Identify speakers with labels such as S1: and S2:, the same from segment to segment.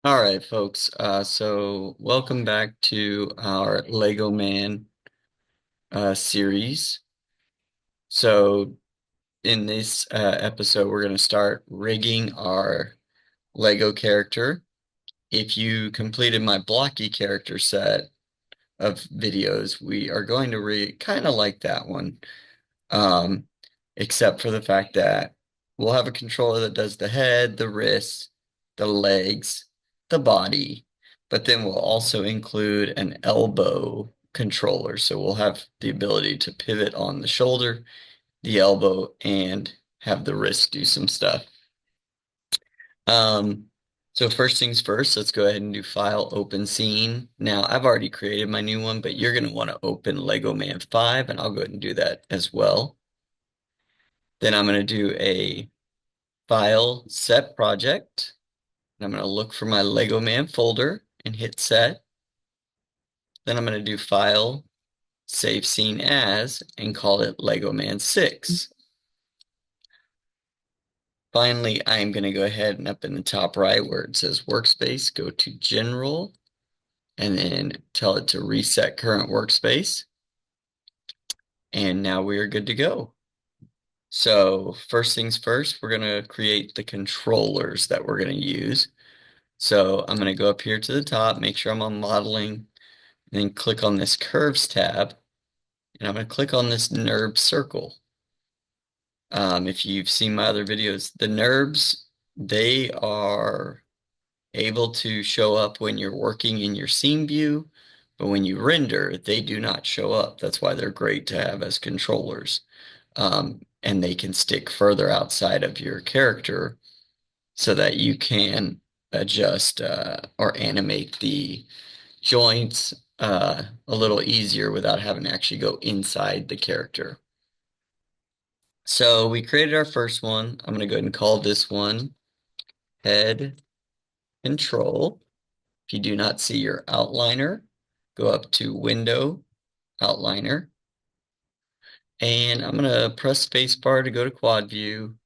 S1: All right, folks. So welcome back to our Lego Man series. So in this episode, we're going to start rigging our Lego character. If you completed my blocky character set of videos, we are going to rig kind of like that one, um, except for the fact that we'll have a controller that does the head, the wrists, the legs, the body, but then we'll also include an elbow controller. So we'll have the ability to pivot on the shoulder, the elbow, and have the wrist do some stuff. Um, so first things first, let's go ahead and do File, Open Scene. Now, I've already created my new one, but you're going to want to open Lego Man 5, and I'll go ahead and do that as well. Then I'm going to do a File, Set Project. And I'm going to look for my Lego Man folder and hit Set. Then I'm going to do File, Save Scene As, and call it Lego Man 6. Finally, I'm going to go ahead and up in the top right where it says Workspace, go to General, and then tell it to reset current workspace. And now we are good to go. So first things first, we're going to create the controllers that we're going to use. So I'm going to go up here to the top, make sure I'm on modeling, and then click on this curves tab. And I'm going to click on this NURBS circle. If you've seen my other videos, the NURBS, they are able to show up when you're working in your scene view, but when you render, they do not show up. That's why they're great to have as controllers. And they can stick further outside of your character so that you can adjust or animate the joints a little easier without having to actually go inside the character. So we created our first one. I'm going to go ahead and call this one Head Control. If you do not see your outliner, go up to Window, Outliner, and I'm going to press spacebar to go to quad view.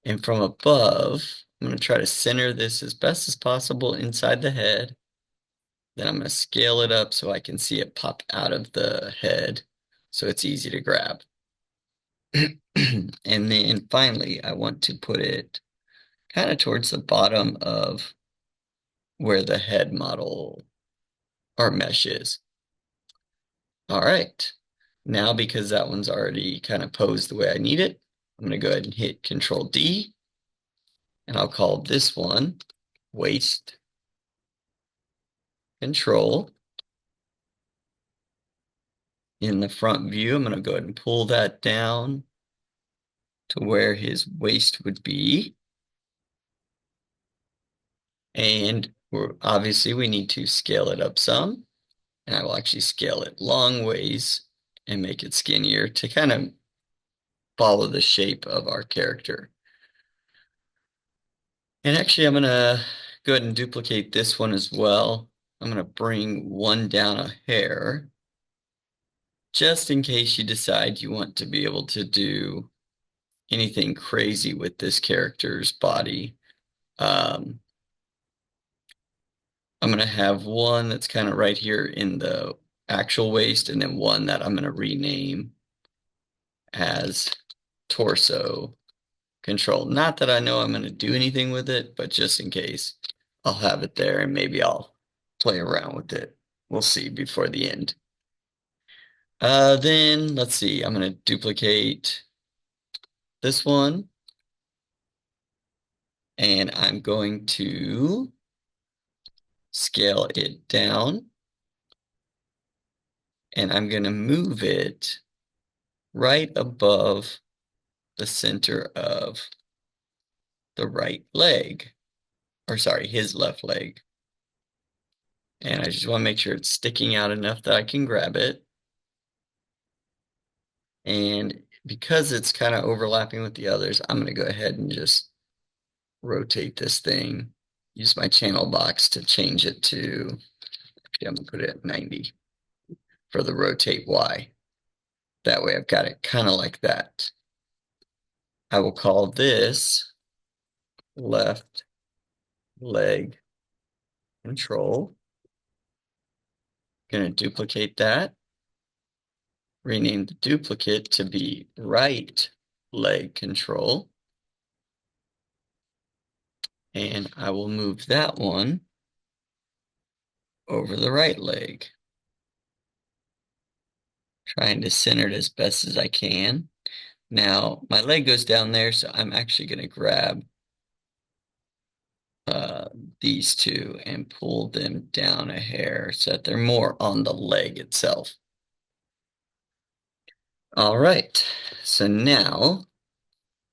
S1: And from above, I'm going to try to center this as best as possible inside the head. Then I'm going to scale it up so I can see it pop out of the head so it's easy to grab. And then finally, I want to put it kind of towards the bottom of where the head model or mesh is. All right. Now, because that one's already kind of posed the way I need it, I'm going to go ahead and hit Control D, and I'll call this one Waist Control. In the front view, I'm going to go ahead and pull that down to where his waist would be. And obviously we need to scale it up some. And I will actually scale it long ways and make it skinnier to kind of follow the shape of our character. And actually I'm going to go ahead and duplicate this one as well. I'm going to bring one down a hair just in case you decide you want to be able to do anything crazy with this character's body. Um, I'm going to have one that's kind of right here in the actual waist, and then one that I'm going to rename as torso control. Not that I know I'm going to do anything with it, but just in case, I'll have it there and maybe I'll play around with it. We'll see before the end. Then let's see, I'm going to duplicate this one and I'm going to scale it down and I'm going to move it right above the center of the right leg, or sorry, his left leg. And I just want to make sure it's sticking out enough that I can grab it. And because it's kind of overlapping with the others, I'm going to go ahead and just rotate this thing. Use my channel box to change it to, I'm going to put it at 90 for the rotate Y. That way I've got it kind of like that. I will call this left leg control. Going to duplicate that. Rename the duplicate to be right leg control. And I will move that one over the right leg. Trying to center it as best as I can. Now, my leg goes down there, so I'm actually going to grab these two and pull them down a hair so that they're more on the leg itself. All right, so now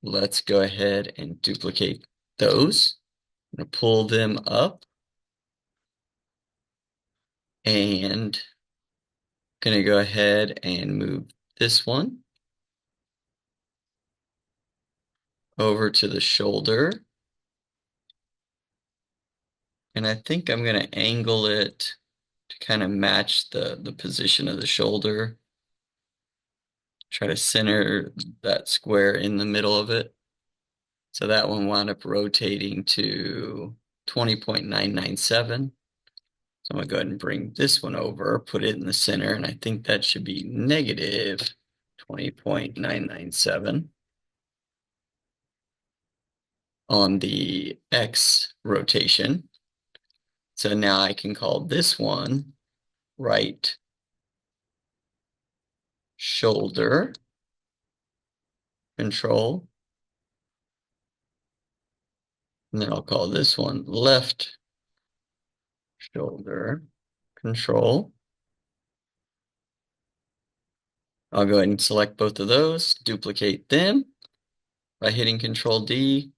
S1: let's go ahead and duplicate those. I'm going to pull them up and going to go ahead and move this one over to the shoulder. And I think I'm going to angle it to kind of match the position of the shoulder. Try to center that square in the middle of it. So that one wound up rotating to 20.997. So I'm going to go ahead and bring this one over, put it in the center, and I think that should be negative 20.997 on the X rotation. So now I can call this one right shoulder control. And then I'll call this one left shoulder control. I'll go ahead and select both of those, duplicate them by hitting Control D,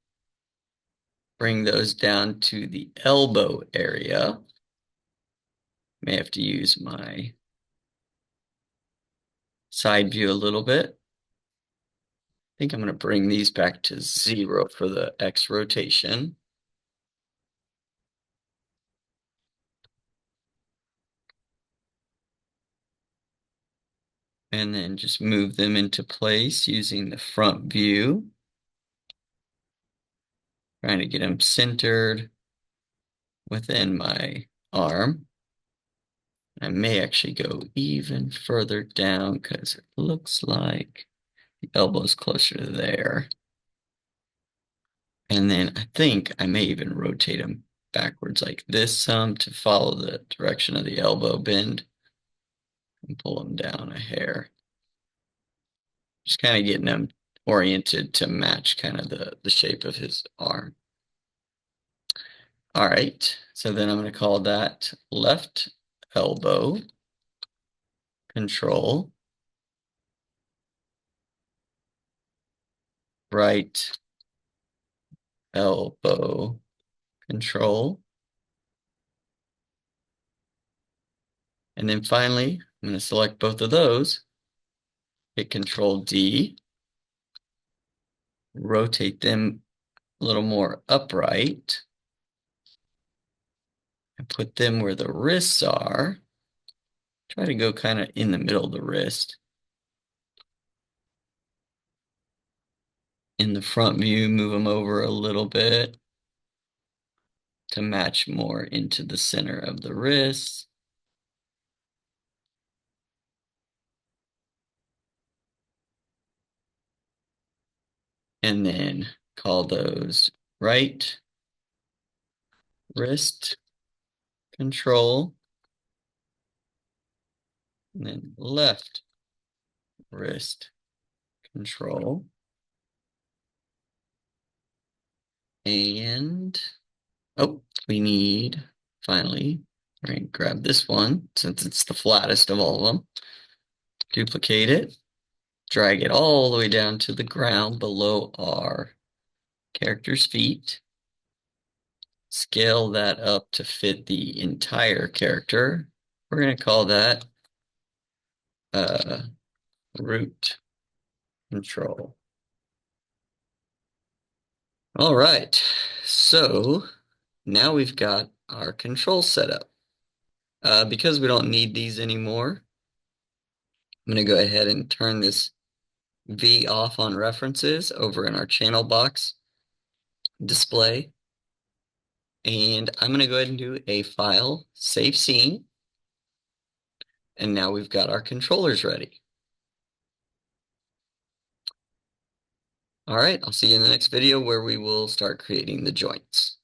S1: bring those down to the elbow area. May have to use my side view a little bit. I think I'm going to bring these back to 0 for the X rotation. And then just move them into place using the front view. Trying to get them centered within my arm. I may actually go even further down because it looks like the elbow's closer to there. And then I think I may even rotate them backwards like this some to follow the direction of the elbow bend and pull them down a hair. Just kind of getting them oriented to match kind of the shape of his arm. All right, so then I'm going to call that left elbow control, right elbow control. And then finally, I'm going to select both of those, hit Control D, rotate them a little more upright, and put them where the wrists are. Try to go kind of in the middle of the wrist. In the front view, move them over a little bit to match more into the center of the wrist. And then call those right wrist control, and then left wrist control. And, oh, we need, finally, we're going to grab this one since it's the flattest of all of them. Duplicate it, drag it all the way down to the ground below our character's feet. Scale that up to fit the entire character. We're going to call that root control. All right, so now we've got our control set up. Because we don't need these anymore, I'm going to go ahead and turn this V off on references over in our channel box display. And I'm going to go ahead and do a file, save scene. And now we've got our controllers ready. All right, I'll see you in the next video where we will start creating the joints.